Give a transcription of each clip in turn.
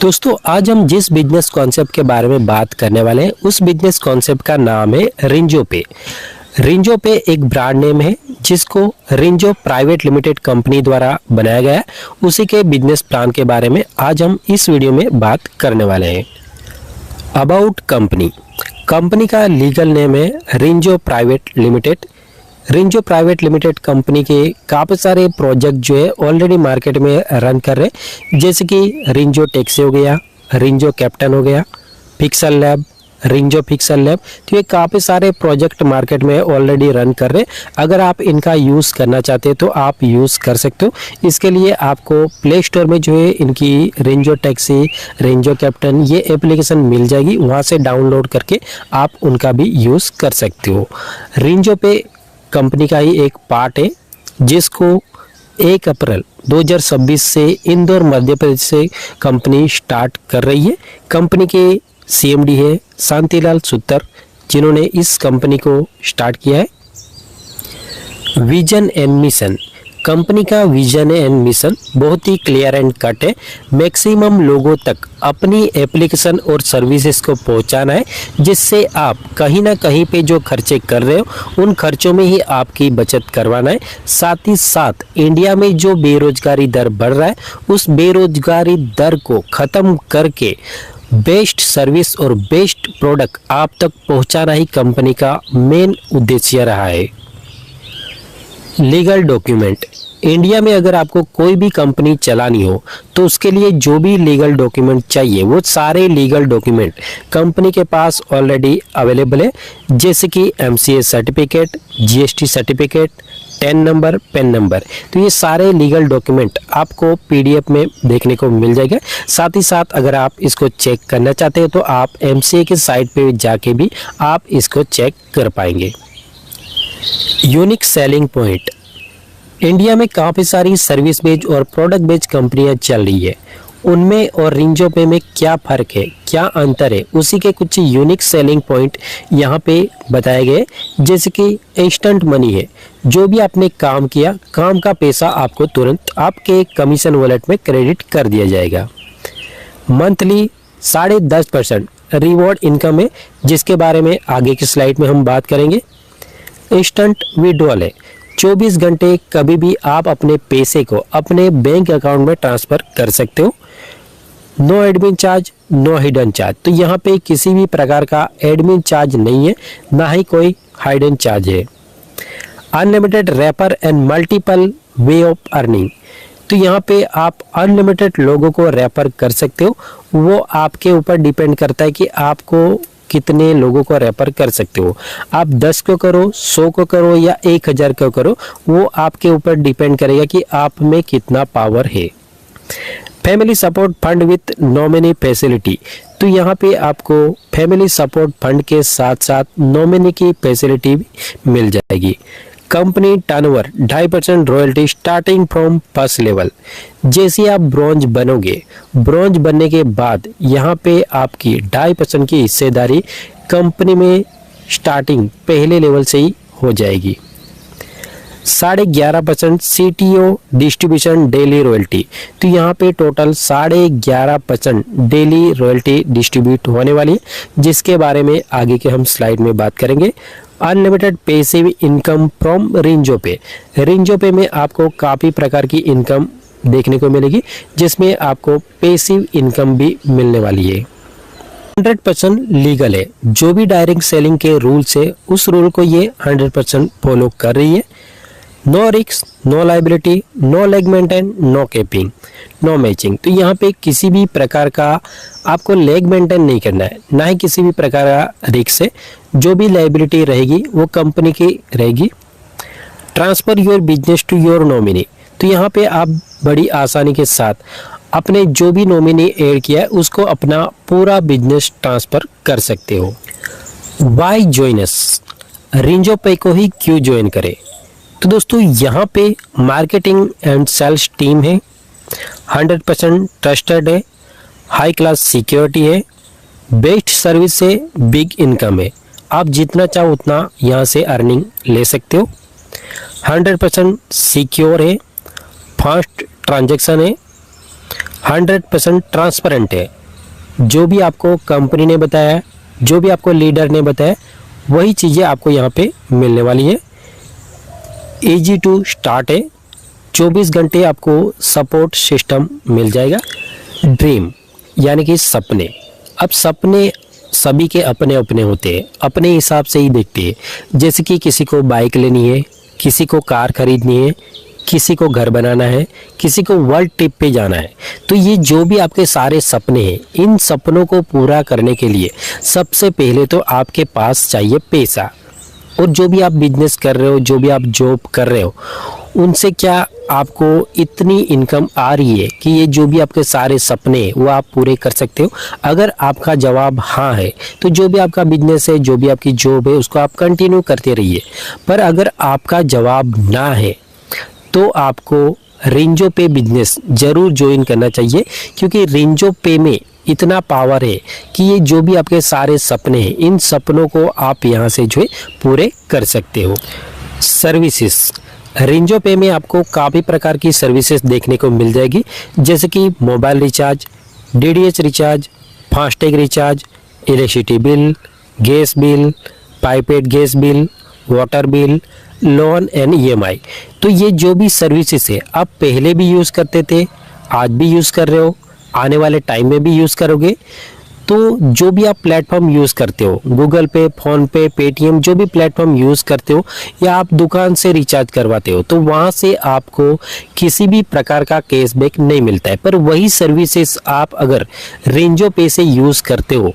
दोस्तों आज हम जिस बिजनेस कॉन्सेप्ट के बारे में बात करने वाले हैं उस बिजनेस कॉन्सेप्ट का नाम है रिंजो पे। रिंजो पे एक ब्रांड नेम है जिसको रिंजो प्राइवेट लिमिटेड कंपनी द्वारा बनाया गया है। उसी के बिजनेस प्लान के बारे में आज हम इस वीडियो में बात करने वाले हैं। अबाउट कंपनी का लीगल नेम है Rinzo private limited. Rinzo private limited company के काफ़ी सारे प्रोजेक्ट जो है ऑलरेडी मार्केट में रन कर रहे हैं, जैसे कि रिंजो टैक्सी हो गया, रिंजो कैप्टन हो गया, pixel lab, Shinzo pixel lab. तो ये काफ़ी सारे प्रोजेक्ट मार्केट में ऑलरेडी रन कर रहे हैं। अगर आप इनका यूज़ करना चाहते हैं तो आप यूज़ कर सकते हो। इसके लिए आपको प्ले स्टोर में जो है इनकी रिंजो टैक्सी, रिंजो कैप्टन ये एप्लीकेशन मिल जाएगी, वहाँ से डाउनलोड करके आप उनका भी यूज़ कर सकते हो। रिंजो पे कंपनी का ही एक पार्ट है जिसको 1 अप्रैल 2026 से इंदौर मध्य प्रदेश से कंपनी स्टार्ट कर रही है। कंपनी के सीएमडी है शांतिलाल सुत्तर, जिन्होंने इस कंपनी को स्टार्ट किया है। विजन एंड मिशन, कंपनी का विजन एंड मिशन बहुत ही क्लियर एंड कट है। मैक्सिमम लोगों तक अपनी एप्लीकेशन और सर्विसेज को पहुंचाना है, जिससे आप कहीं ना कहीं पे जो खर्चे कर रहे हो उन खर्चों में ही आपकी बचत करवाना है। साथ ही साथ इंडिया में जो बेरोजगारी दर बढ़ रहा है उस बेरोजगारी दर को ख़त्म करके बेस्ट सर्विस और बेस्ट प्रोडक्ट आप तक पहुंचाना ही कंपनी का मेन उद्देश्य रहा है। लीगल डॉक्यूमेंट, इंडिया में अगर आपको कोई भी कंपनी चलानी हो तो उसके लिए जो भी लीगल डॉक्यूमेंट चाहिए वो सारे लीगल डॉक्यूमेंट कंपनी के पास ऑलरेडी अवेलेबल है, जैसे कि MCA certificate, GST certificate, ten number, PAN number. तो ये सारे लीगल डॉक्यूमेंट आपको पीडीएफ में देखने को मिल जाएगा। साथ ही साथ अगर आप इसको चेक करना चाहते हैं तो आप एमसीए के साइट पे जाके भी आप इसको चेक कर पाएंगे। यूनिक सेलिंग पॉइंट, इंडिया में काफ़ी सारी सर्विस बेस्ड और प्रोडक्ट बेस्ड कंपनियां चल रही है, उनमें और रिंजो पे में क्या फ़र्क है, क्या अंतर है, उसी के कुछ यूनिक सेलिंग पॉइंट यहाँ पे बताए गए। जैसे कि इंस्टेंट मनी है, जो भी आपने काम किया काम का पैसा आपको तुरंत आपके कमीशन वॉलेट में क्रेडिट कर दिया जाएगा। मंथली 10.5% रिवॉर्ड इनकम है, जिसके बारे में आगे की स्लाइड में हम बात करेंगे। इंस्टेंट विड्रॉल है, 24 घंटे कभी भी आप अपने पैसे को अपने बैंक अकाउंट में ट्रांसफ़र कर सकते हो। No admin charge, no hidden charge, तो यहाँ पे किसी भी प्रकार का एडमिन चार्ज नहीं है, ना ही कोई हिडन चार्ज है। Unlimited refer and multiple way of earning, तो यहाँ पे आप अनलिमिटेड लोगों को रेफर कर सकते हो। वो आपके ऊपर डिपेंड करता है कि आपको कितने लोगों को रेफर कर सकते हो। आप 10 को करो, 100 को करो या 1000 को करो, वो आपके ऊपर डिपेंड करेगा कि आप में कितना पावर है। Family support fund with nominee facility, तो यहाँ पे आपको फैमिली सपोर्ट फंड के साथ साथ नॉमिनी की फैसिलिटी भी मिल जाएगी। Company turnover 2.5% royalty starting from first level. जैसे आप ब्रॉन्ज बनोगे, ब्रॉन्ज बनने के बाद यहाँ पे आपकी 2.5% की हिस्सेदारी कंपनी में स्टार्टिंग पहले लेवल से ही हो जाएगी। 11.5% सीटीओ डिस्ट्रीब्यूशन डेली रॉयल्टी, तो यहाँ पे टोटल 11.5% डेली रॉयल्टी डिस्ट्रीब्यूट होने वाली है, जिसके बारे में आगे के हम स्लाइड में बात करेंगे। Unlimited passive income from Shinzo पे, रिंजो पे में आपको काफ़ी प्रकार की इनकम देखने को मिलेगी, जिसमें आपको पैसिव इनकम भी मिलने वाली है। 100% लीगल है, जो भी डायरेक्ट सेलिंग के रूल्स है उस रूल को ये 100% फॉलो कर रही है। No risk, no liability, no leg maintain, no capping, no matching, तो यहाँ पे किसी भी प्रकार का आपको लेग मेंटेन नहीं करना है, ना ही किसी भी प्रकार का रिस्क है। जो भी लाइबिलिटी रहेगी वो कंपनी की रहेगी। Transfer your business to your nominee, तो यहाँ पे आप बड़ी आसानी के साथ अपने जो भी नॉमिनी ऐड किया है उसको अपना पूरा बिजनेस ट्रांसफ़र कर सकते हो। वाई जॉइन अस, रिंजो पे को ही क्यों ज्वाइन करें? तो दोस्तों यहाँ पे मार्केटिंग एंड सेल्स टीम है, 100% ट्रस्टेड है, हाई क्लास सिक्योरिटी है, बेस्ट सर्विस है, बिग इनकम है। आप जितना चाहो उतना यहाँ से अर्निंग ले सकते हो। 100% सिक्योर है, फास्ट ट्रांजैक्शन है, 100% ट्रांसपेरेंट है। जो भी आपको कंपनी ने बताया, जो भी आपको लीडर ने बताया, वही चीज़ें आपको यहाँ पे मिलने वाली है। ईजी टू स्टार्ट है, 24 घंटे आपको सपोर्ट सिस्टम मिल जाएगा। ड्रीम यानी कि सपने। अब सपने सभी के अपने अपने होते हैं, अपने हिसाब से ही देखते हैं। जैसे कि किसी को बाइक लेनी है, किसी को कार खरीदनी है, किसी को घर बनाना है, किसी को वर्ल्ड ट्रिप पे जाना है। तो ये जो भी आपके सारे सपने हैं, इन सपनों को पूरा करने के लिए सबसे पहले तो आपके पास चाहिए पैसा। और जो भी आप बिजनेस कर रहे हो, जो भी आप जॉब कर रहे हो, उनसे क्या आपको इतनी इनकम आ रही है कि ये जो भी आपके सारे सपने हैं वो आप पूरे कर सकते हो? अगर आपका जवाब हाँ है तो जो भी आपका बिजनेस है, जो भी आपकी जॉब है, उसको आप कंटिन्यू करते रहिए। पर अगर आपका जवाब ना है तो आपको रेंजो पे बिजनेस ज़रूर ज्वाइन करना चाहिए, क्योंकि रेंजो पे में इतना पावर है कि ये जो भी आपके सारे सपने हैं, इन सपनों को आप यहाँ से जो है पूरे कर सकते हो। सर्विसेज, रेंजो पे में आपको काफ़ी प्रकार की सर्विसेज देखने को मिल जाएगी, जैसे कि mobile recharge, DDH recharge, FASTag recharge, electricity bill, gas bill, piped gas bill, water bill, loan and EMI. तो ये जो भी सर्विसेज है आप पहले भी यूज़ करते थे, आज भी यूज़ कर रहे हो, आने वाले टाइम में भी यूज़ करोगे। तो जो भी आप प्लेटफॉर्म यूज़ करते हो, गूगल पे, फ़ोन पे, पेटीएम, जो भी प्लेटफॉर्म यूज़ करते हो या आप दुकान से रिचार्ज करवाते हो, तो वहाँ से आपको किसी भी प्रकार का कैशबैक नहीं मिलता है। पर वही सर्विसेज आप अगर रेंजो पे से यूज़ करते हो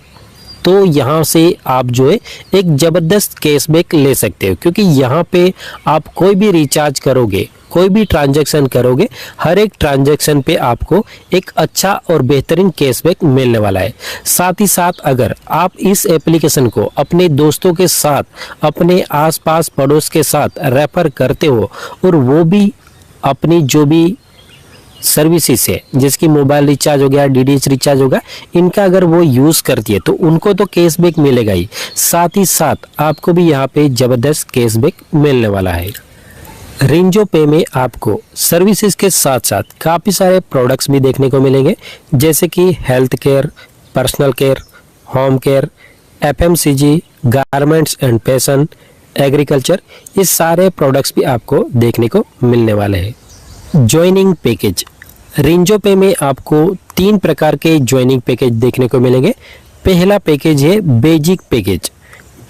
तो यहाँ से आप जो है एक ज़बरदस्त कैशबैक ले सकते हो, क्योंकि यहाँ पे आप कोई भी रिचार्ज करोगे, कोई भी ट्रांजैक्शन करोगे, हर एक ट्रांजैक्शन पे आपको एक अच्छा और बेहतरीन कैशबैक मिलने वाला है। साथ ही साथ अगर आप इस एप्लीकेशन को अपने दोस्तों के साथ, अपने आसपास पड़ोस के साथ रेफर करते हो और वो भी अपनी जो भी सर्विसेज है, जिसकी मोबाइल रिचार्ज हो गया, डीडीएच रिचार्ज होगा, इनका अगर वो यूज़ करती है तो उनको तो कैशबैक मिलेगा ही, साथ ही साथ आपको भी यहाँ पे ज़बरदस्त कैशबैक मिलने वाला है। रेंजो पे में आपको सर्विसेज के साथ साथ काफ़ी सारे प्रोडक्ट्स भी देखने को मिलेंगे, जैसे कि health care, personal care, home care, FMCG, garments and fashion, agriculture, ये सारे प्रोडक्ट्स भी आपको देखने को मिलने वाले हैं। ज्वाइनिंग पैकेज, रेंजो पे में आपको 3 प्रकार के ज्वाइनिंग पैकेज देखने को मिलेंगे। पहला पैकेज है बेसिक पैकेज,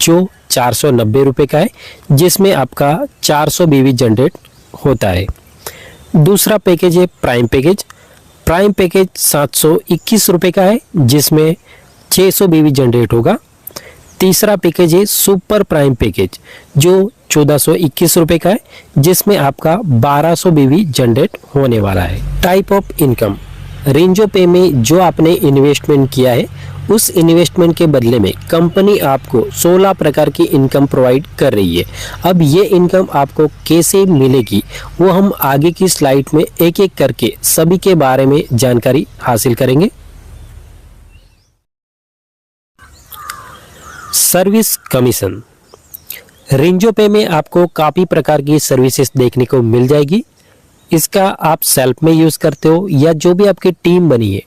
जो 490 रुपये का है, जिसमें आपका 400 बीवी जनरेट होता है। दूसरा पैकेज है प्राइम पैकेज। प्राइम पैकेज 721 रुपये का है, जिसमें 600 बीवी जनरेट होगा। तीसरा पैकेज है सुपर प्राइम पैकेज, जो 1421 रुपये का है, जिसमें आपका 1200 बीवी जनरेट होने वाला है। टाइप ऑफ इनकम, रेंजो पे में जो आपने इन्वेस्टमेंट किया है, उस इन्वेस्टमेंट के बदले में कंपनी आपको 16 प्रकार की इनकम प्रोवाइड कर रही है। अब ये इनकम आपको कैसे मिलेगी वो हम आगे की स्लाइड में एक एक करके सभी के बारे में जानकारी हासिल करेंगे। सर्विस कमीशन, रेंजो पे में आपको काफ़ी प्रकार की सर्विसेज देखने को मिल जाएगी। इसका आप सेल्फ में यूज़ करते हो या जो भी आपकी टीम बनी है,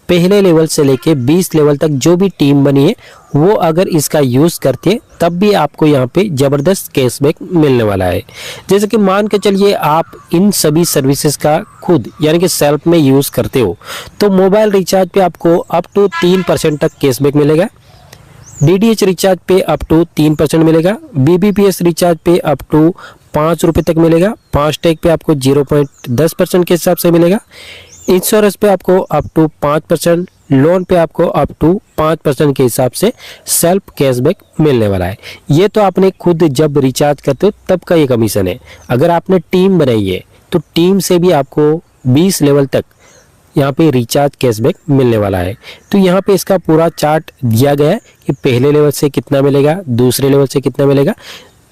पहले लेवल से लेके 20 लेवल तक जो भी टीम बनी है, वो अगर इसका यूज़ करते हैं तब भी आपको यहाँ पे ज़बरदस्त कैशबैक मिलने वाला है। जैसे कि मान के चलिए आप इन सभी सर्विसेज का खुद यानी कि सेल्फ में यूज़ करते हो, तो मोबाइल रिचार्ज पे आपको अप टू 3% तक कैशबैक मिलेगा, डीडीएच रिचार्ज पे अप टू 3% मिलेगा, बीबीपीएस रिचार्ज पे अप टू 5 रुपये तक मिलेगा, फास्टैग पे आपको 0.10% के हिसाब से मिलेगा, इंश्योरेंस पे आपको अप टू 5%, लोन पे आपको अप टू 5% के हिसाब से सेल्फ कैशबैक मिलने वाला है। ये तो आपने खुद जब रिचार्ज करते हो तब का ये कमीशन है। अगर आपने टीम बनाई है तो टीम से भी आपको 20 लेवल तक यहाँ पे रिचार्ज कैशबैक मिलने वाला है। तो यहाँ पे इसका पूरा चार्ट दिया गया है कि पहले लेवल से कितना मिलेगा, दूसरे लेवल से कितना मिलेगा।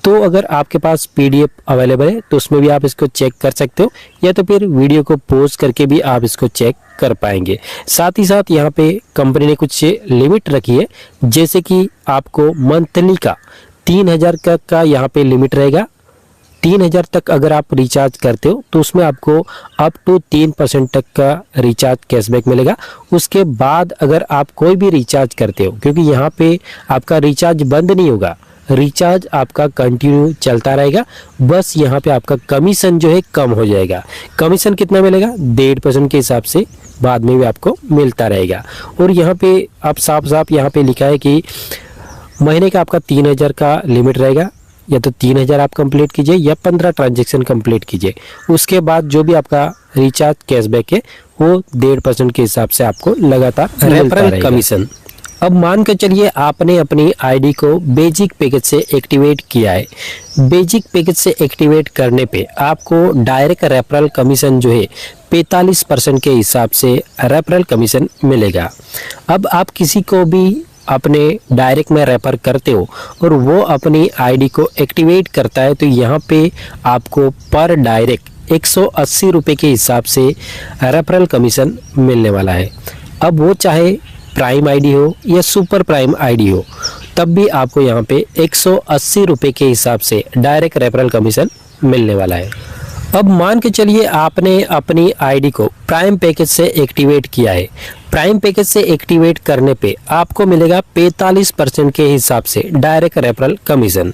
तो अगर आपके पास पीडीएफ अवेलेबल है तो उसमें भी आप इसको चेक कर सकते हो, या तो फिर वीडियो को पॉज करके भी आप इसको चेक कर पाएंगे। साथ ही साथ यहाँ पे कंपनी ने कुछ लिमिट रखी है, जैसे कि आपको मंथली का 3000 का यहाँ पे लिमिट रहेगा, 3000 तक अगर आप रिचार्ज करते हो तो उसमें आपको अप टू 3% तक का रिचार्ज कैशबैक मिलेगा। उसके बाद अगर आप कोई भी रिचार्ज करते हो, क्योंकि यहाँ पे आपका रिचार्ज बंद नहीं होगा, रिचार्ज आपका कंटिन्यू चलता रहेगा, बस यहाँ पे आपका कमीशन जो है कम हो जाएगा। कमीशन कितना मिलेगा? 1.5% के हिसाब से बाद में भी आपको मिलता रहेगा। और यहाँ पे आप साफ साफ यहाँ पे लिखा है कि महीने का आपका 3000 का लिमिट रहेगा, या तो 3000 आप कंप्लीट कीजिए या 15 ट्रांजैक्शन कंप्लीट कीजिए। उसके बाद जो भी आपका रिचार्ज कैशबैक है वो 1.5% के हिसाब से आपको लगातार रेफरल कमीशन। अब मान के चलिए आपने अपनी आईडी को बेसिक पैकेज से एक्टिवेट किया है। बेसिक पैकेज से एक्टिवेट करने पे आपको डायरेक्ट रेफरल कमीशन जो है 45% के हिसाब से रेफरल कमीशन मिलेगा। अब आप किसी को भी अपने डायरेक्ट में रेफर करते हो और वो अपनी आईडी को एक्टिवेट करता है तो यहाँ पे आपको पर डायरेक्ट 180 रुपये के हिसाब से रेफरल कमीशन मिलने वाला है। अब वो चाहे प्राइम आईडी हो या सुपर प्राइम आईडी हो, तब भी आपको यहाँ पे 180 रुपये के हिसाब से डायरेक्ट रेफरल कमीशन मिलने वाला है। अब मान के चलिए आपने अपनी आईडी को प्राइम पैकेज से एक्टिवेट किया है। प्राइम पैकेज से एक्टिवेट करने पे आपको मिलेगा 45% के हिसाब से डायरेक्ट रेफरल कमीशन।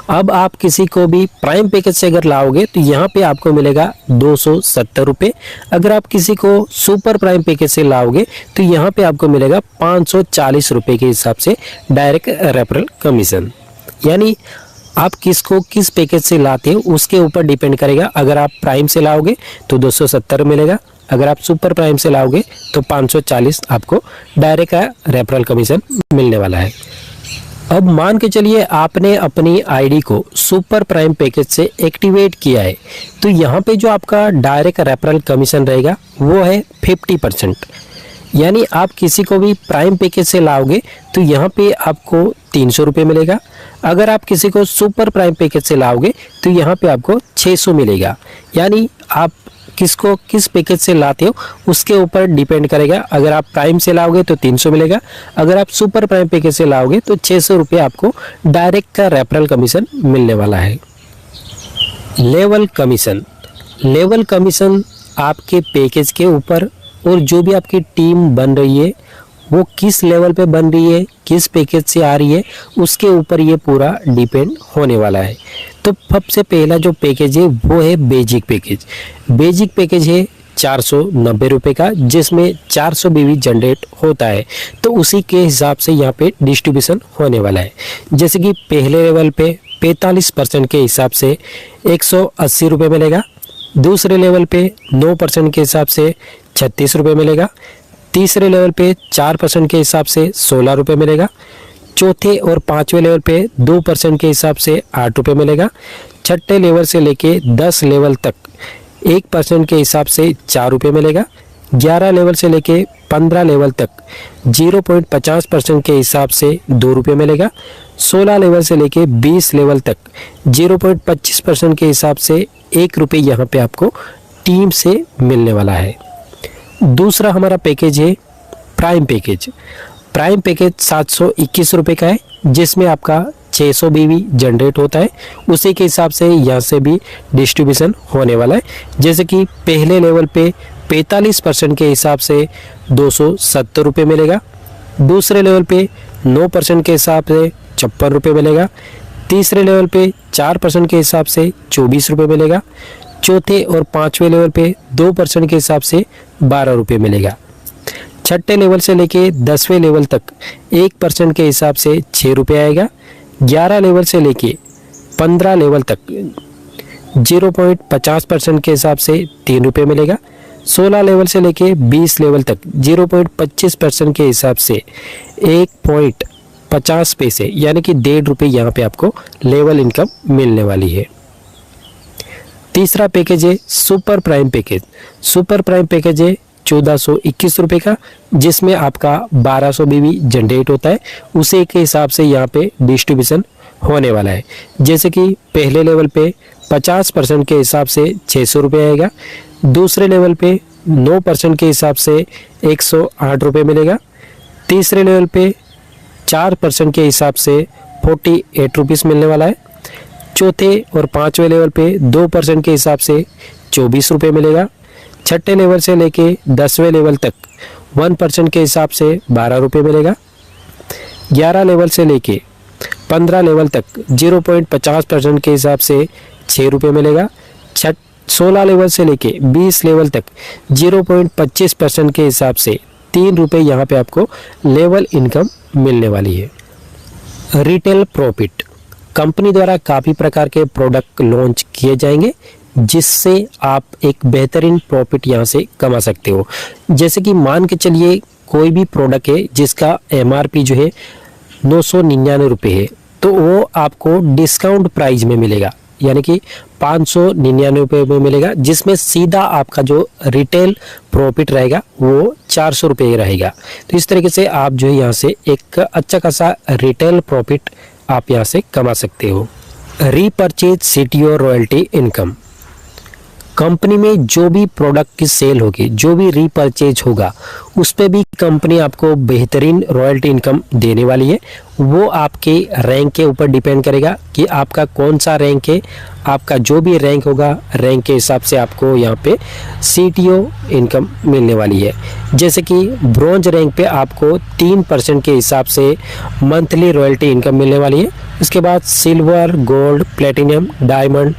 अब आप किसी को भी प्राइम पैकेज से अगर लाओगे तो यहाँ पे आपको मिलेगा 270 रुपये। अगर आप किसी को सुपर प्राइम पैकेज से लाओगे तो यहाँ पे आपको मिलेगा 540 रुपये के हिसाब से डायरेक्ट रेफरल कमीशन। यानी आप किसको किस पैकेज से लाते हो उसके ऊपर डिपेंड करेगा। अगर आप प्राइम से लाओगे तो 270 मिलेगा, अगर आप सुपर प्राइम से लाओगे तो 540 आपको डायरेक्ट रेफरल कमीशन मिलने वाला है। अब मान के चलिए आपने अपनी आईडी को सुपर प्राइम पैकेज से एक्टिवेट किया है तो यहाँ पे जो आपका डायरेक्ट रेफरल कमीशन रहेगा वो है 50%। यानी आप किसी को भी प्राइम पैकेज से लाओगे तो यहाँ पे आपको 300 रुपये मिलेगा। अगर आप किसी को सुपर प्राइम पैकेज से लाओगे तो यहाँ पे आपको 600 मिलेगा। यानी आप किसको किस पैकेज से लाते हो उसके ऊपर डिपेंड करेगा। अगर आप प्राइम से लाओगे तो 300 मिलेगा, अगर आप सुपर प्राइम पैकेज से लाओगे तो 600 रुपये आपको डायरेक्ट का रेफरल कमीशन मिलने वाला है। Level commission. लेवल कमीशन आपके पैकेज के ऊपर और जो भी आपकी टीम बन रही है वो किस लेवल पे बन रही है, किस पैकेज से आ रही है, उसके ऊपर ये पूरा डिपेंड होने वाला है। तो सबसे पहला जो पैकेज है वो है बेसिक पैकेज। बेसिक पैकेज है 490 रुपये का, जिसमें 400 बीवी जनरेट होता है। तो उसी के हिसाब से यहाँ पे डिस्ट्रीब्यूशन होने वाला है। जैसे कि पहले लेवल पे 45% के हिसाब से 180 रुपये मिलेगा, दूसरे लेवल पे 9% के हिसाब से 36 रुपये मिलेगा, तीसरे लेवल पे 4% के हिसाब से 16 रुपये मिलेगा, चौथे और पांचवें लेवल पे 2% के हिसाब से 8 रुपये मिलेगा, छठे लेवल से लेके 10 लेवल तक 1% के हिसाब से 4 रुपये मिलेगा, 11 लेवल से लेके 15 लेवल तक 0.50% के हिसाब से 2 रुपये मिलेगा, 16 लेवल से लेके 20 लेवल तक 0.25% के हिसाब से 1 रुपये यहाँ पे आपको टीम से मिलने वाला है। दूसरा हमारा पैकेज है प्राइम पैकेज। प्राइम पैकेज 721 रुपये का है, जिसमें आपका 600 बीवी जनरेट होता है। उसी के हिसाब से यहाँ से भी डिस्ट्रीब्यूशन होने वाला है। जैसे कि पहले लेवल पे 45% के हिसाब से 270 रुपये मिलेगा, दूसरे लेवल पे 9% के हिसाब से 56 रुपये मिलेगा, तीसरे लेवल पे 4% के हिसाब से 24 रुपये मिलेगा, चौथे और पांचवें लेवल पे 2% के हिसाब से 12 रुपये मिलेगा, छठे लेवल से लेके 10वें लेवल तक 1% के हिसाब से 6 रुपये आएगा, 11 लेवल से लेके 15 लेवल तक 0.50% के हिसाब से 3 रुपये मिलेगा, 16 लेवल से लेके 20 लेवल तक 0.25% के हिसाब से 1.50 पैसे यानी कि 1.5 रुपये यहाँ पे आपको लेवल इनकम मिलने वाली है। तीसरा पैकेज है super prime package. Super prime package है 1421 रुपये का, जिसमें आपका 1200 बीवी जनरेट होता है। उसी के हिसाब से यहाँ पे डिस्ट्रीब्यूशन होने वाला है। जैसे कि पहले लेवल पे 50% के हिसाब से 600 रुपये आएगा, दूसरे लेवल पे 9% के हिसाब से 108 रुपये मिलेगा, तीसरे लेवल पे 4% के हिसाब से 48 रुपीज़ मिलने वाला है, चौथे और पांचवें लेवल पे 2% के हिसाब से 24 रुपये मिलेगा। छठे लेवल से लेके 10वें लेवल तक 1% के हिसाब से 12 रुपये मिलेगा। 11 लेवल से लेके 15 लेवल तक 0.50% के हिसाब से 6 रुपये मिलेगा। 16 लेवल से लेके 20 लेवल तक 0.25% के हिसाब से 3 रुपये यहाँ पे आपको लेवल इनकम मिलने वाली है। रिटेल प्रॉफिट, कंपनी द्वारा काफ़ी प्रकार के प्रोडक्ट लॉन्च किए जाएंगे जिससे आप एक बेहतरीन प्रॉफिट यहाँ से कमा सकते हो। जैसे कि मान के चलिए कोई भी प्रोडक्ट है जिसका MRP जो है 999 रुपये है, तो वो आपको डिस्काउंट प्राइस में मिलेगा, यानी कि 599 रुपये में मिलेगा, जिसमें सीधा आपका जो रिटेल प्रॉफिट रहेगा वो 400 रुपये रहेगा। तो इस तरीके से आप जो है यहाँ से एक अच्छा खासा रिटेल प्रॉफिट आप यहाँ से कमा सकते हो। Repurchase CTO royalty income, company में जो भी प्रोडक्ट की सेल होगी, जो भी रीपरचेज होगा, उस पे भी कंपनी आपको बेहतरीन रॉयल्टी इनकम देने वाली है। वो आपके रैंक के ऊपर डिपेंड करेगा कि आपका कौन सा रैंक है। आपका जो भी रैंक होगा, रैंक के हिसाब से आपको यहाँ पे CTO इनकम मिलने वाली है। जैसे कि ब्रॉन्ज रैंक पे आपको 3% के हिसाब से मंथली रॉयल्टी इनकम मिलने वाली है। उसके बाद silver, gold, platinum, diamond,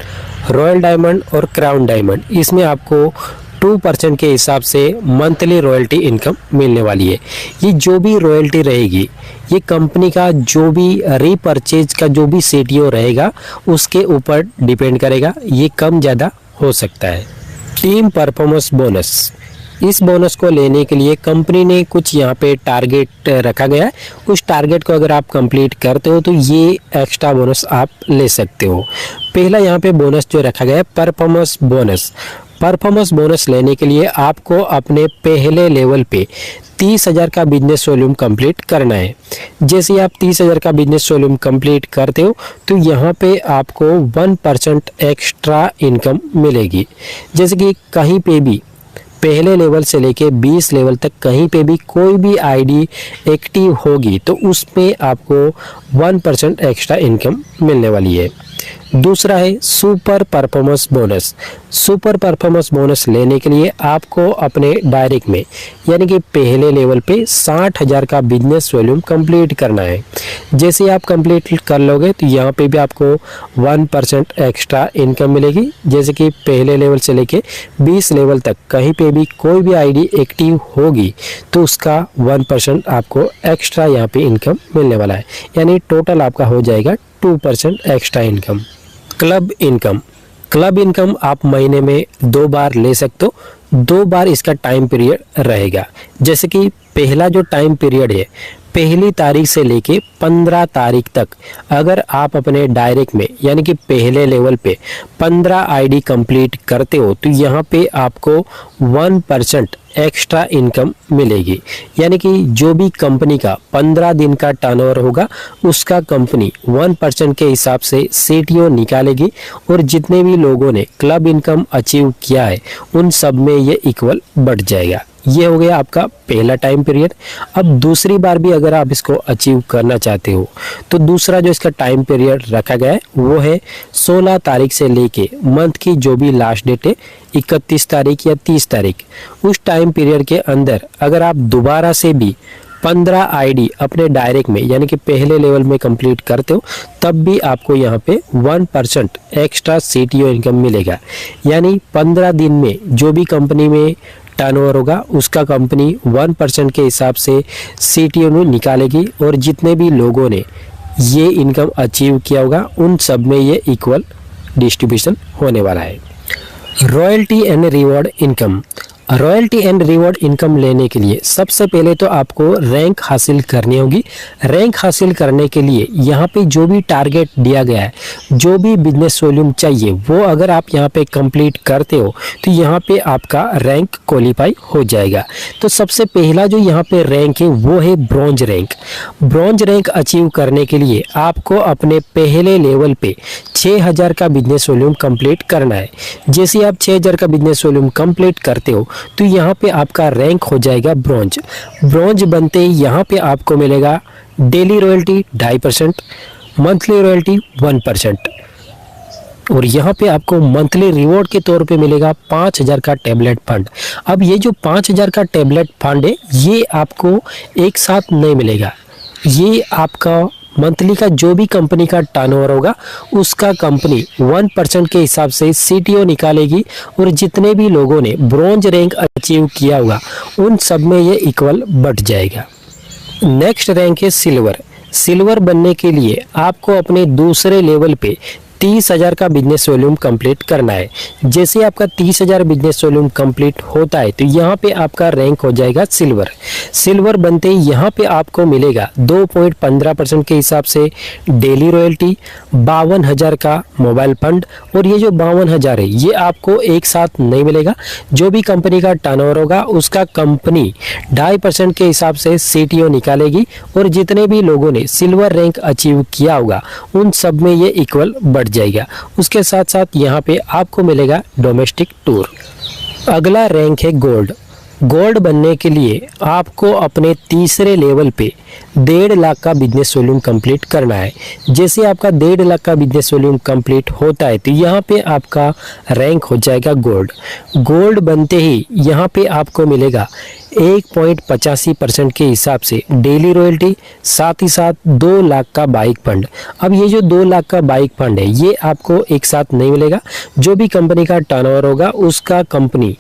royal diamond और क्राउन डायमंड, इसमें आपको 2% के हिसाब से मंथली रॉयल्टी इनकम मिलने वाली है। ये जो भी रॉयल्टी रहेगी, ये कंपनी का जो भी रीपरचेज का जो भी CTO रहेगा उसके ऊपर डिपेंड करेगा, ये कम ज़्यादा हो सकता है। टीम परफॉर्मेंस बोनस, इस बोनस को लेने के लिए कंपनी ने कुछ यहाँ पे टारगेट रखा गया है। उस टारगेट को अगर आप कंप्लीट करते हो तो ये एक्स्ट्रा बोनस आप ले सकते हो। पहला यहाँ पे बोनस जो रखा गया है परफॉर्मेंस बोनस। परफॉर्मेंस बोनस लेने के लिए आपको अपने पहले लेवल पे 30,000 का बिजनेस वॉल्यूम कंप्लीट करना है। जैसे ही आप 30,000 का बिजनेस वॉल्यूम कंप्लीट करते हो तो यहाँ पे आपको 1% एक्स्ट्रा इनकम मिलेगी। जैसे कि कहीं पे भी पहले लेवल से लेके 20 लेवल तक कहीं पे भी कोई भी आईडी एक्टिव होगी तो उसमें आपको 1% एक्स्ट्रा इनकम मिलने वाली है। दूसरा है super performance bonus. Super performance bonus लेने के लिए आपको अपने डायरेक्ट में, यानी कि पहले लेवल पे 60,000 का बिजनेस वॉल्यूम कंप्लीट करना है। जैसे आप कंप्लीट कर लोगे तो यहाँ पे भी आपको 1% एक्स्ट्रा इनकम मिलेगी। जैसे कि पहले लेवल से लेके 20 लेवल तक कहीं पे भी कोई भी आईडी एक्टिव होगी तो उसका 1% आपको एक्स्ट्रा यहाँ पे इनकम मिलने वाला है, यानी टोटल आपका हो जाएगा 2% extra income. Club income, club income आप महीने में 2 बार ले सकते हो। 2 बार इसका टाइम पीरियड रहेगा। जैसे कि पहला जो टाइम पीरियड है, पहली तारीख से लेके 15 तारीख तक अगर आप अपने डायरेक्ट में, यानी कि पहले लेवल पे 15 आईडी कंप्लीट करते हो तो यहाँ पे आपको 1% एक्स्ट्रा इनकम मिलेगी। यानी कि जो भी कंपनी का 15 दिन का टर्नओवर होगा उसका कंपनी 1% के हिसाब से CTO निकालेगी और जितने भी लोगों ने क्लब इनकम अचीव किया है उन सब में ये इक्वल बढ़ जाएगा। ये हो गया आपका पहला टाइम पीरियड। अब दूसरी बार भी अगर आप इसको अचीव करना चाहते हो तो दूसरा जो इसका टाइम पीरियड रखा गया है वो है 16 तारीख से लेके मंथ की जो भी लास्ट डेट है 31 तारीख या 30 तारीख, उस टाइम पीरियड के अंदर अगर आप दोबारा से भी 15 आईडी अपने डायरेक्ट में, यानी कि पहले लेवल में कंप्लीट करते हो तब भी आपको यहाँ पे 1% एक्स्ट्रा CTO इनकम मिलेगा। यानी 15 दिन में जो भी कंपनी में टर्नओवर होगा उसका कंपनी 1% के हिसाब से CTO में निकालेगी और जितने भी लोगों ने ये इनकम अचीव किया होगा उन सब में ये इक्वल डिस्ट्रीब्यूशन होने वाला है। Royalty and reward income, royalty and reward income लेने के लिए सबसे पहले तो आपको रैंक हासिल करनी होगी। रैंक हासिल करने के लिए यहाँ पे जो भी टारगेट दिया गया है, जो भी बिजनेस वॉल्यूम चाहिए वो अगर आप यहाँ पे कंप्लीट करते हो तो यहाँ पे आपका रैंक क्वालिफाई हो जाएगा। तो सबसे पहला जो यहाँ पे रैंक है वो है bronze rank. Bronze rank achieve करने के लिए आपको अपने पहले लेवल पे 6,000 का बिजनेस वॉल्यूम कंप्लीट करना है। जैसे आप 6,000 का बिजनेस वॉल्यूम कंप्लीट करते हो तो यहाँ पे आपका रैंक हो जाएगा ब्रॉन्ज। ब्रॉन्ज बनते ही यहाँ पे आपको मिलेगा डेली रॉयल्टी 2.5%, मंथली रॉयल्टी 1%। और यहाँ पे आपको मंथली रिवॉर्ड के तौर पे मिलेगा 5,000 का टैबलेट फंड। अब ये जो 5,000 का टैबलेट फंड है ये आपको एक साथ नहीं मिलेगा, ये आपका मंथली का जो भी कंपनी का टर्नओवर होगा उसका कंपनी 1% के हिसाब से सीटीओ निकालेगी और जितने भी लोगों ने ब्रॉन्ज रैंक अचीव किया होगा उन सब में ये इक्वल बढ़ जाएगा। नेक्स्ट रैंक है सिल्वर। सिल्वर बनने के लिए आपको अपने दूसरे लेवल पे 30,000 का बिजनेस वॉल्यूम कंप्लीट करना है। जैसे आपका 30,000 बिजनेस वॉल्यूम कंप्लीट होता है तो यहाँ पे आपका रैंक हो जाएगा सिल्वर। सिल्वर बनते ही यहाँ पे आपको मिलेगा 2.15% के हिसाब से डेली रॉयल्टी, 52,000 का मोबाइल फंड। और ये जो 52,000 है ये आपको एक साथ नहीं मिलेगा, जो भी कंपनी का टर्नओवर होगा उसका कंपनी 2.5% के हिसाब से सीटीओ निकालेगी और जितने भी लोगों ने सिल्वर रैंक अचीव किया होगा उन सब में ये इक्वल बढ़ जाएगा। उसके साथ साथ यहाँ पे आपको मिलेगा डोमेस्टिक टूर। अगला रैंक है गोल्ड। गोल्ड बनने के लिए आपको अपने तीसरे लेवल पे 1.5 लाख का बिजनेस वॉल्यूम कंप्लीट करना है। जैसे आपका 1.5 लाख का बिजनेस वॉल्यूम कंप्लीट होता है तो यहाँ पे आपका रैंक हो जाएगा गोल्ड। गोल्ड बनते ही यहाँ पे आपको मिलेगा 1.85% के हिसाब से डेली रॉयल्टी, साथ ही साथ 2 लाख का बाइक फंड। अब ये जो 2 लाख का बाइक फंड है ये आपको एक साथ नहीं मिलेगा, जो भी कंपनी का टर्नओवर होगा उसका कंपनी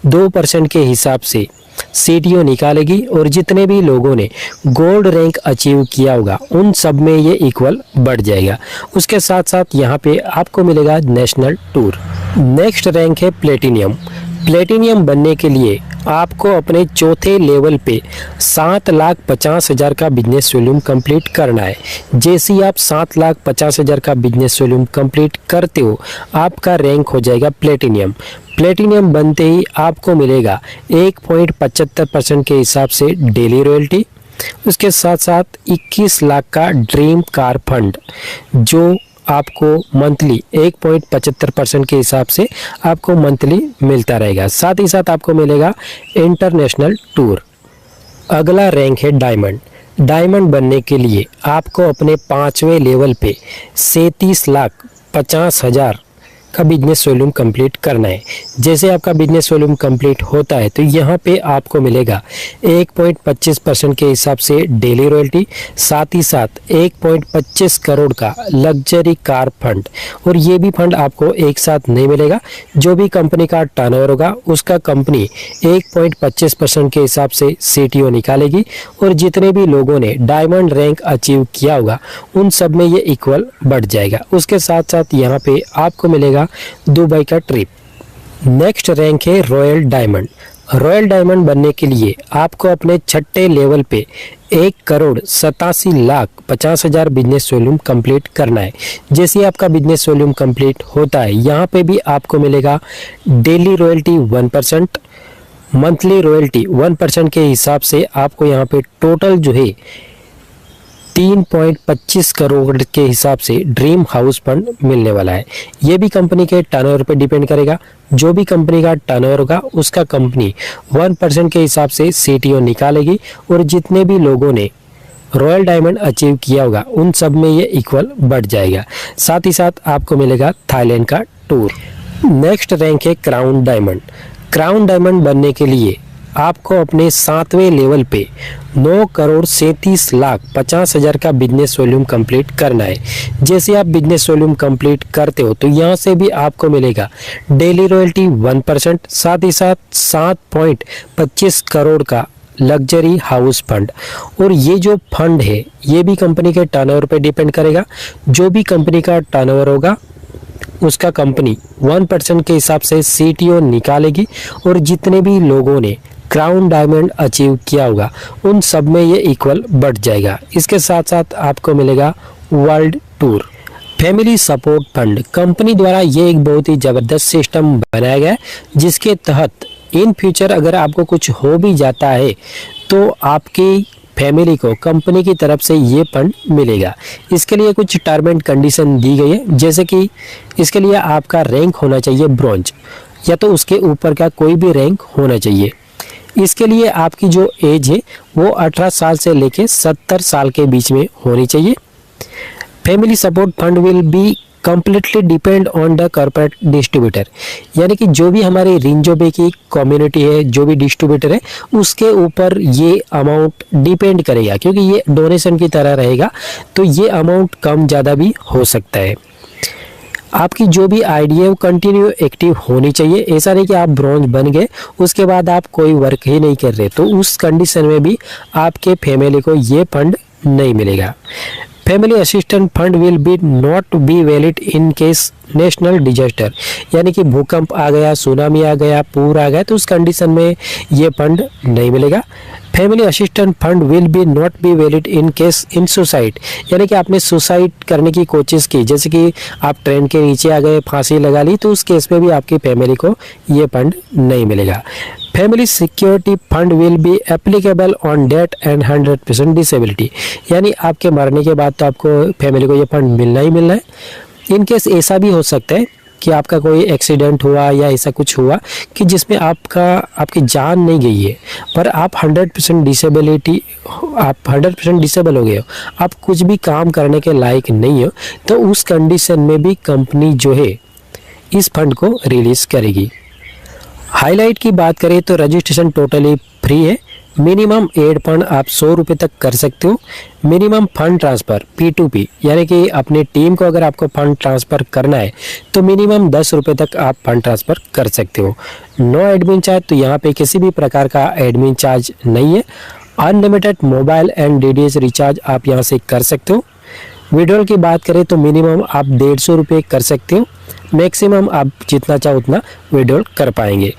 2% के हिसाब से सीटीओ निकालेगी और जितने भी लोगों ने गोल्ड रैंक अचीव किया होगा उन सब में ये इक्वल बढ़ जाएगा। उसके साथ साथ यहाँ पे आपको मिलेगा नेशनल टूर। नेक्स्ट रैंक है प्लेटिनियम। प्लेटिनियम बनने के लिए आपको अपने चौथे लेवल पे 7,50,000 का बिजनेस वॉल्यूम कंप्लीट करना है। जैसे ही आप 7,50,000 का बिजनेस वॉल्यूम कंप्लीट करते हो आपका रैंक हो जाएगा प्लेटिनियम। प्लेटिनियम बनते ही आपको मिलेगा 1.75% के हिसाब से डेली रॉयल्टी, उसके साथ साथ 21 लाख का ड्रीम कार फंड जो आपको मंथली 1.75% के हिसाब से आपको मंथली मिलता रहेगा। साथ ही साथ आपको मिलेगा इंटरनेशनल टूर। अगला रैंक है डायमंड। डायमंड बनने के लिए आपको अपने 5वें लेवल पे 37,50,000 का बिजनेस वॉल्यूम कंप्लीट करना है। जैसे आपका बिजनेस वॉल्यूम कंप्लीट होता है तो यहाँ पे आपको मिलेगा 1.25% के हिसाब से डेली रॉयल्टी, साथ ही साथ 1.25 करोड़ का लग्जरी कार फंड। और ये भी फंड आपको एक साथ नहीं मिलेगा, जो भी कंपनी का टर्नओवर होगा उसका कंपनी 1.25% के हिसाब से सीटीओ निकालेगी और जितने भी लोगों ने डायमंड रैंक अचीव किया होगा उन सब में ये इक्वल बढ़ जाएगा। उसके साथ साथ यहाँ पे आपको मिलेगा दुबई का ट्रिप। नेक्स्ट रैंक है रॉयल डायमंड। रॉयल डायमंड बनने के लिए आपको अपने छठे लेवल पे 1,87,50,000 बिजनेस वॉल्यूम कंप्लीट करना है। जैसे आपका बिजनेस वॉल्यूम कंप्लीट होता है यहाँ पे भी आपको मिलेगा डेली रॉयल्टी 1%, मंथली रॉयल्टी 1% के हिसाब से आपको यहाँ पे टोटल जो है 3.25 करोड़ के हिसाब से ड्रीम हाउस फंड मिलने वाला है। ये भी कंपनी के टर्नओवर पे डिपेंड करेगा, जो भी कंपनी का टर्नओवर होगा उसका कंपनी 1% के हिसाब से सीटीओ निकालेगी और जितने भी लोगों ने रॉयल डायमंड अचीव किया होगा उन सब में ये इक्वल बढ़ जाएगा। साथ ही साथ आपको मिलेगा थाईलैंड का टूर। नेक्स्ट रैंक है क्राउन डायमंड। क्राउन डायमंड बनने के लिए आपको अपने 7वें लेवल पे 9,37,50,000 का बिजनेस वॉल्यूम कंप्लीट करना है। जैसे आप बिजनेस वॉल्यूम कंप्लीट करते हो तो यहाँ से भी आपको मिलेगा डेली रॉयल्टी 1%, साथ ही साथ 7.25 करोड़ का लग्जरी हाउस फंड। और ये जो फंड है ये भी कंपनी के टर्नओवर पे डिपेंड करेगा, जो भी कंपनी का टर्नओवर होगा उसका कंपनी 1% के हिसाब से सीटीओ निकालेगी और जितने भी लोगों ने क्राउन डायमंड अचीव किया होगा उन सब में ये इक्वल बढ़ जाएगा। इसके साथ साथ आपको मिलेगा world tour. Family support fund company द्वारा ये एक बहुत ही ज़बरदस्त सिस्टम बनाया गया है, जिसके तहत इन फ्यूचर अगर आपको कुछ हो भी जाता है तो आपकी फैमिली को कंपनी की तरफ से ये फंड मिलेगा। इसके लिए कुछ टर्म एंड कंडीशन दी गई है, जैसे कि इसके लिए आपका रैंक होना चाहिए ब्रॉन्ज या तो उसके ऊपर का कोई भी रैंक होना चाहिए। इसके लिए आपकी जो एज है वो 18 साल से लेके 70 साल के बीच में होनी चाहिए। Family support fund will be completely depend on the corporate distributor, यानी कि जो भी हमारे रिंजोबे की कम्युनिटी है, जो भी डिस्ट्रीब्यूटर है, उसके ऊपर ये अमाउंट डिपेंड करेगा, क्योंकि ये डोनेशन की तरह रहेगा तो ये अमाउंट कम ज़्यादा भी हो सकता है। आपकी जो भी आईडी है वो कंटिन्यू एक्टिव होनी चाहिए। ऐसा नहीं कि आप ब्रॉन्ज बन गए उसके बाद आप कोई वर्क ही नहीं कर रहे, तो उस कंडीशन में भी आपके फैमिली को ये फंड नहीं मिलेगा। Family assistant fund will be not be valid in case national disaster, यानी कि भूकंप आ गया, सुनामी आ गया, पूर आ गया, तो उस कंडीशन में ये फंड नहीं मिलेगा। Family assistant fund will be not be valid in case in suicide, यानी कि आपने सुसाइड करने की कोशिश की, जैसे कि आप ट्रेन के नीचे आ गए, फांसी लगा ली, तो उस केस में भी आपकी फैमिली को ये फंड नहीं मिलेगा। Family security fund will be applicable on death and 100% disability, यानी आपके मरने के बाद तो आपको फैमिली को ये फंड मिलना ही मिलना है। इन केस ऐसा भी हो सकता है कि आपका कोई एक्सीडेंट हुआ या ऐसा कुछ हुआ कि जिसमें आपकी जान नहीं गई है, पर आप 100% डिसेबल हो गए हो, आप कुछ भी काम करने के लायक नहीं हो, तो उस कंडीशन में भी कंपनी जो है इस फंड को रिलीज़ करेगी। हाईलाइट की बात करें तो रजिस्ट्रेशन टोटली फ्री है। मिनिमम एड फंड आप 100 रुपये तक कर सकते हो। मिनिमम फंड ट्रांसफ़र P2P, यानी कि अपनी टीम को अगर आपको फंड ट्रांसफ़र करना है तो मिनिमम 10 रुपये तक आप फंड ट्रांसफ़र कर सकते हो। नो एडमिन चार्ज, तो यहाँ पे किसी भी प्रकार का एडमिन चार्ज नहीं है। Unlimited mobile and DTH recharge आप यहाँ से कर सकते हो। विड्रॉल की बात करें तो मिनिमम आप 150 रुपये कर सकते हो, मैक्सिमम आप जितना चाहो उतना विड्रॉल कर पाएंगे।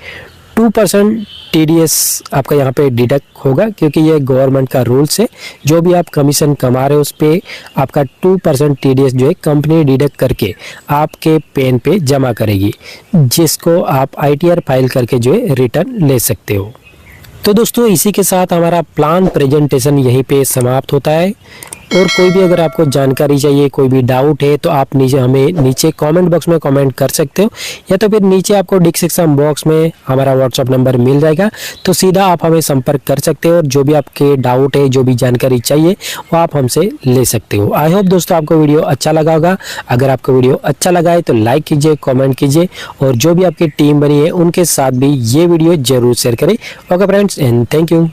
2% TDS आपका यहाँ पे डिडक्ट होगा, क्योंकि ये गवर्नमेंट का रूल्स है। जो भी आप कमीशन कमा रहे हो उस पर आपका 2% TDS जो है कंपनी डिडक्ट करके आपके पेन पे जमा करेगी, जिसको आप ITR फाइल करके जो है रिटर्न ले सकते हो। तो दोस्तों इसी के साथ हमारा प्लान प्रेजेंटेशन यहीं पे समाप्त होता है। और कोई भी अगर आपको जानकारी चाहिए, कोई भी डाउट है, तो आप नीचे कमेंट बॉक्स में कमेंट कर सकते हो, या तो फिर नीचे आपको डिस्क्रिप्शन बॉक्स में हमारा व्हाट्सअप नंबर मिल जाएगा, तो सीधा आप हमें संपर्क कर सकते हो और जो भी आपके डाउट है, जो भी जानकारी चाहिए वो आप हमसे ले सकते हो। आई होप दोस्तों आपको वीडियो अच्छा लगा होगा। अगर आपको वीडियो अच्छा लगा है तो लाइक कीजिए, कॉमेंट कीजिए, और जो भी आपकी टीम बनी है उनके साथ भी ये वीडियो जरूर शेयर करें। Okay friends, and thank you.